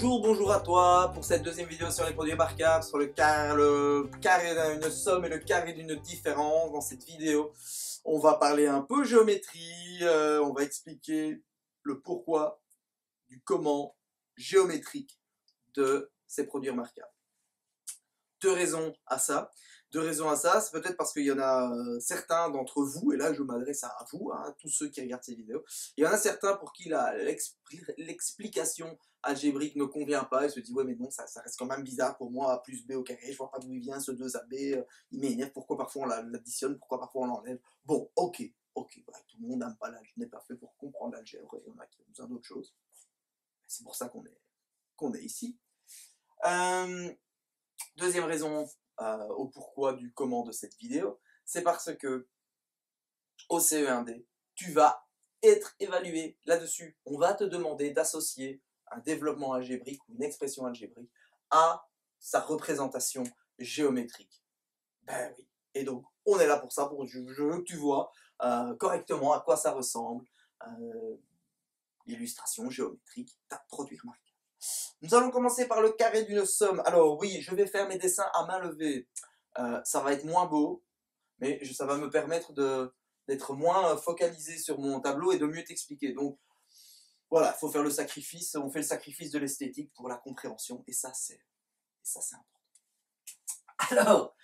Bonjour à toi pour cette deuxième vidéo sur les produits remarquables, sur le carré d'une somme et le carré d'une différence. Dans cette vidéo, on va parler un peu géométrie, on va expliquer le pourquoi, du comment géométrique de ces produits remarquables. Deux raisons à ça, c'est peut-être parce qu'il y en a certains d'entre vous, et là je m'adresse à vous, hein, tous ceux qui regardent ces vidéos, il y en a certains pour qui l'explication algébrique ne convient pas, et se dit ouais mais non, ça reste quand même bizarre pour moi, a plus b au carré, je vois pas d'où il vient ce 2ab, il m'énerve, pourquoi parfois on l'additionne, pourquoi parfois on l'enlève. Bon, ok, bah, tout le monde n'aime pas l'algèbre, n'est pas fait pour comprendre l'algèbre, il y en a qui ont besoin d'autre chose. C'est pour ça qu'on est ici. Deuxième raison au pourquoi du comment de cette vidéo, c'est parce que au CE1D, tu vas être évalué là-dessus. On va te demander d'associer un développement algébrique ou une expression algébrique à sa représentation géométrique. Ben oui. Et donc, on est là pour ça, pour que tu vois correctement à quoi ça ressemble, l'illustration géométrique d'un produit remarquable. Nous allons commencer par le carré d'une somme. Alors oui, je vais faire mes dessins à main levée. Ça va être moins beau, mais ça va me permettre d'être moins focalisé sur mon tableau et de mieux t'expliquer. Donc voilà, il faut faire le sacrifice. On fait le sacrifice de l'esthétique pour la compréhension. Et ça, c'est important.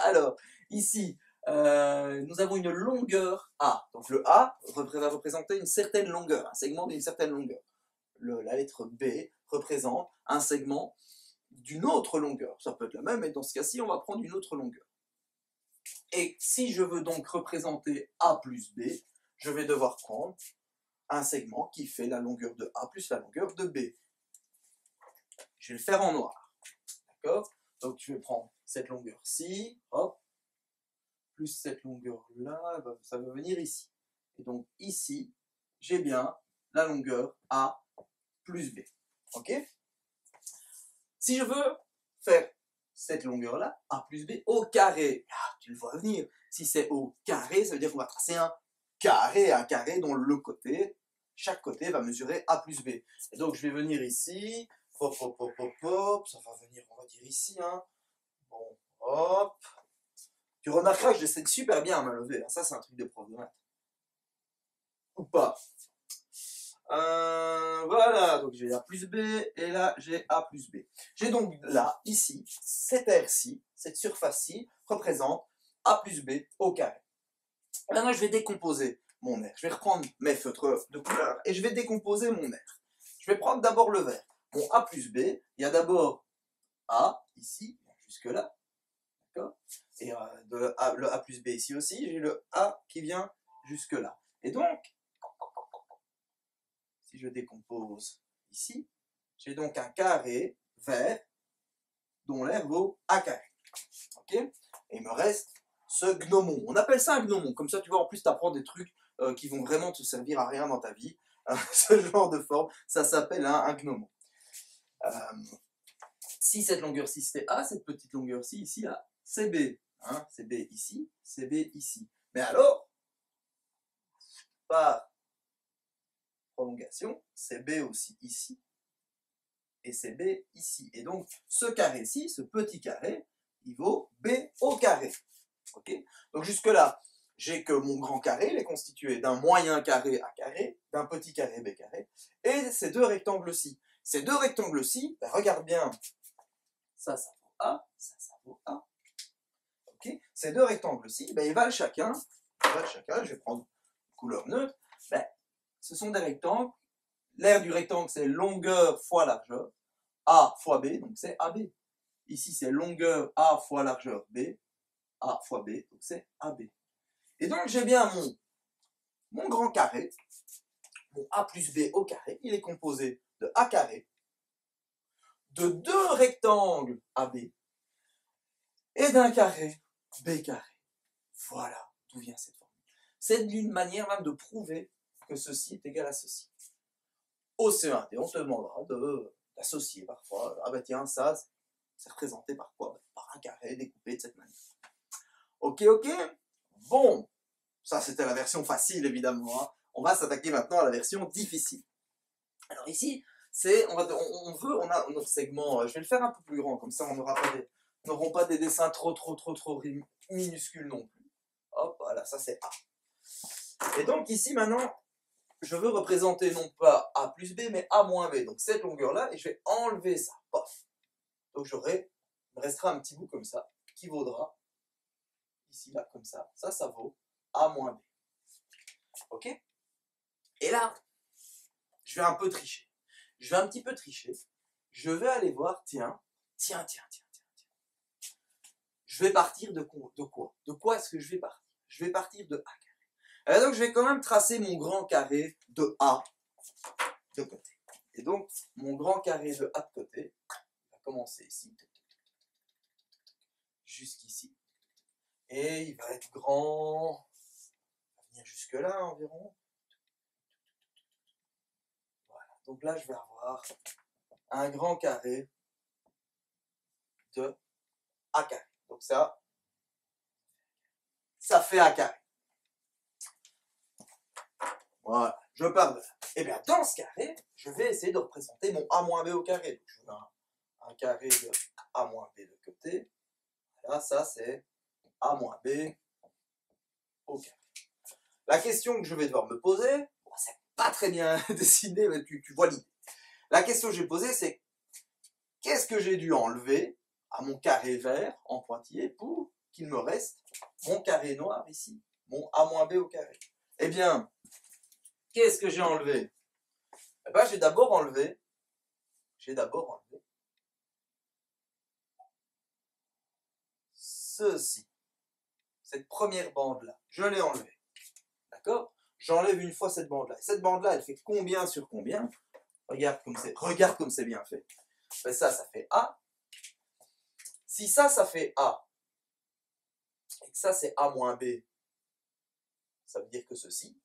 Alors ici, nous avons une longueur A. Donc le A va représenter une certaine longueur, un segment d'une certaine longueur. La lettre B représente un segment d'une autre longueur. Ça peut être la même, mais dans ce cas-ci, on va prendre une autre longueur. Et si je veux donc représenter A plus B, je vais devoir prendre un segment qui fait la longueur de A plus la longueur de B. Je vais le faire en noir. D'accord? Donc je vais prendre cette longueur-ci, hop, plus cette longueur-là, ça va venir ici. Et donc ici, j'ai bien la longueur A plus B. Ok? Si je veux faire cette longueur-là, A plus B, au carré, tu le vois venir. Si c'est au carré, ça veut dire qu'on va tracer un carré dont chaque côté va mesurer A plus B. Et donc je vais venir ici, hop, ça va venir, on va dire ici, hein. Bon, hop. Tu remarqueras que j'essaie super bien à main levée, hein. Ça c'est un truc de prof de maths. Ou pas. Voilà, donc j'ai A plus B, et là j'ai A plus B. J'ai donc là, ici, cette aire-ci, cette surface-ci, représente A plus B au carré. Maintenant, je vais décomposer mon aire. Je vais reprendre mes feutres de couleur, et je vais décomposer mon aire. Je vais prendre d'abord le vert. Mon A plus B, il y a d'abord A, ici, jusque-là, d'accord? Et le A plus B ici aussi, j'ai le A qui vient jusque-là. Et donc, si je décompose ici, j'ai donc un carré vert dont l'aire vaut A carré. Ok? Et il me reste ce gnomon. On appelle ça un gnomon. Comme ça, tu vois, en plus, tu apprends des trucs qui vont vraiment te servir à rien dans ta vie. Ce genre de forme, ça s'appelle un gnomon. Si cette longueur-ci, c'était A, cette petite longueur-ci, ici, là, c'est B. Hein? C'est B ici, c'est B ici. Mais alors, par prolongation, c'est B aussi ici, et c'est B ici. Et donc, ce carré-ci, ce petit carré, il vaut B au carré. Okay? Donc jusque-là, j'ai que mon grand carré, il est constitué d'un moyen carré A carré, d'un petit carré B carré, et ces deux rectangles-ci. Ces deux rectangles-ci, ben, regarde bien, ça vaut A, ça vaut A. Okay? Ces deux rectangles-ci, ben, ils valent chacun, je vais prendre une couleur neutre, ben, ce sont des rectangles. L'aire du rectangle, c'est longueur fois largeur. A fois B, donc c'est AB. Ici, c'est longueur A fois largeur B. A fois B, donc c'est AB. Et donc, j'ai bien mon grand carré, mon A plus B au carré. Il est composé de A carré, de deux rectangles AB et d'un carré B carré. Voilà d'où vient cette formule. C'est une manière même de prouver que ceci est égal à ceci. Au CE1D, on te demandera d'associer parfois. Ah bah tiens, ça, c'est représenté par quoi? Par un carré découpé de cette manière. Ok. Bon, ça c'était la version facile évidemment. Hein. On va s'attaquer maintenant à la version difficile. Alors ici, on a notre segment, je vais le faire un peu plus grand, comme ça on n'auront pas des dessins trop minuscules non plus. Hop, voilà, ça c'est A. Et donc ici maintenant, je veux représenter non pas A plus B, mais A moins B. Donc cette longueur-là, et je vais enlever ça. Pof. Donc il me restera un petit bout comme ça, qui vaudra, ici, là, comme ça. Ça vaut A moins B. Ok? Et là, je vais un peu tricher. Je vais un petit peu tricher. Je vais aller voir, tiens. Je vais partir de quoi? De quoi est-ce que je vais partir? Je vais partir de A carré. Alors donc je vais quand même tracer mon grand carré de A de côté. Et donc, mon grand carré de A de côté va commencer ici, jusqu'ici. Et il va être grand, il va venir jusque là environ. Voilà, donc là je vais avoir un grand carré de A carré. Donc ça fait A carré. Voilà, je pars de là. Et bien dans ce carré, je vais essayer de représenter mon A moins B au carré. Donc je veux un carré de A moins B de côté. Là, ça c'est A moins B au carré. La question que je vais devoir me poser, bon, c'est pas très bien dessiné, mais tu vois l'idée. La question que je vais poser, c'est qu'est-ce que j'ai dû enlever à mon carré vert en pointillé pour qu'il me reste mon carré noir ici, mon A moins B au carré. Eh bien, qu'est-ce que j'ai enlevé? Eh bien, j'ai d'abord enlevé ceci, cette première bande-là. Je l'ai enlevée. D'accord? J'enlève une fois cette bande-là. Et cette bande-là, elle fait combien sur combien? Regarde comme c'est bien fait. Ben ça fait A. Si ça fait A, et que ça c'est A moins B, ça veut dire que ceci,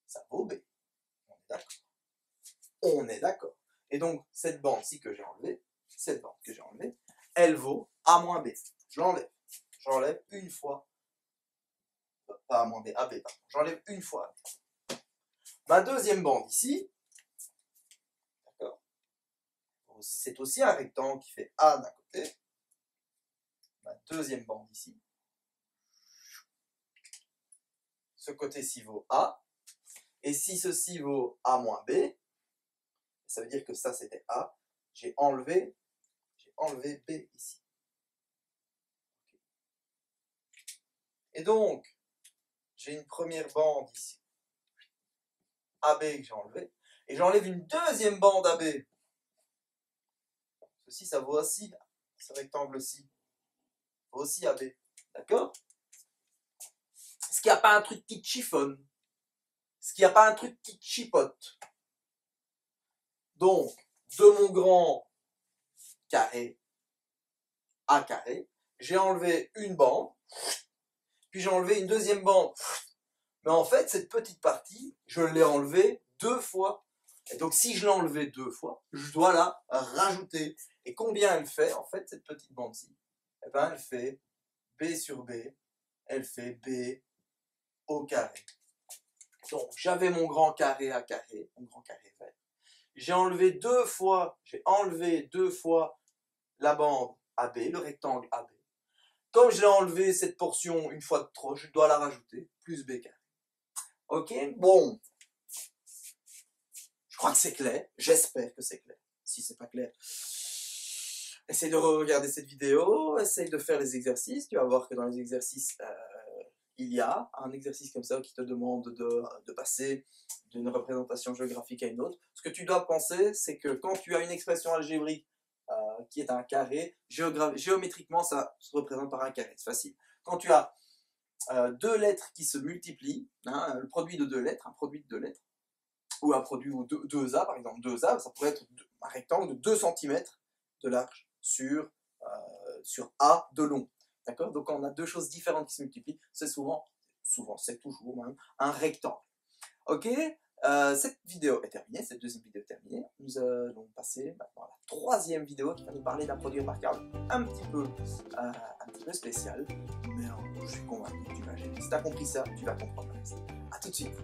ça vaut B. On est d'accord. On est d'accord. Et donc, cette bande-ci que j'ai enlevée, elle vaut A moins B. Je l'enlève. J'enlève une fois. Pas A moins B, AB, pardon. J'enlève une fois AB. Ma deuxième bande ici, d'accord, c'est aussi un rectangle qui fait A d'un côté. Ma deuxième bande ici, ce côté-ci vaut A. Et si ceci vaut A moins B, ça veut dire que ça c'était A, j'ai enlevé B ici. Et donc, j'ai une première bande ici, AB que j'ai enlevé, et j'enlève une deuxième bande AB. Ceci, ça vaut aussi, ce rectangle-ci, vaut aussi AB. D'accord? Est-ce qu'il n'y a pas un truc qui te chiffonne? Est-ce qu'il n'y a pas un truc qui te chipote? Donc, de mon grand carré A carré, j'ai enlevé une bande, puis j'ai enlevé une deuxième bande. Mais en fait, cette petite partie, je l'ai enlevée 2 fois. Et donc, si je l'ai enlevée 2 fois, je dois la rajouter. Et combien elle fait, en fait, cette petite bande-ci? Eh bien, elle fait B sur B, elle fait B au carré. Donc, j'avais mon grand carré A carré, mon grand carré vert. J'ai enlevé 2 fois la bande AB, le rectangle AB. Comme je l'ai enlevé cette portion une fois de trop, je dois la rajouter, plus B carré. Ok? Bon. Je crois que c'est clair. J'espère que c'est clair. Si c'est pas clair, essaye de regarder cette vidéo, essaye de faire les exercices. Tu vas voir que dans les exercices, il y a un exercice comme ça qui te demande de passer d'une représentation géographique à une autre. Ce que tu dois penser, c'est que quand tu as une expression algébrique qui est un carré, géométriquement, ça se représente par un carré. C'est facile. Quand tu as 2 lettres qui se multiplient, hein, le produit de 2 lettres, un produit de 2 lettres, ou un produit ou 2A, par exemple 2A, ça pourrait être un rectangle de 2 cm de large sur A de long. D'accord? Donc quand on a 2 choses différentes qui se multiplient, c'est c'est toujours même, un rectangle. Ok? Cette vidéo est terminée, cette deuxième vidéo est terminée. Nous allons passer maintenant à la troisième vidéo qui va nous parler d'un produit par carte un petit peu spécial, mais je suis convaincu que tu vas gérer. Si tu as compris ça, tu vas comprendre le reste. A tout de suite.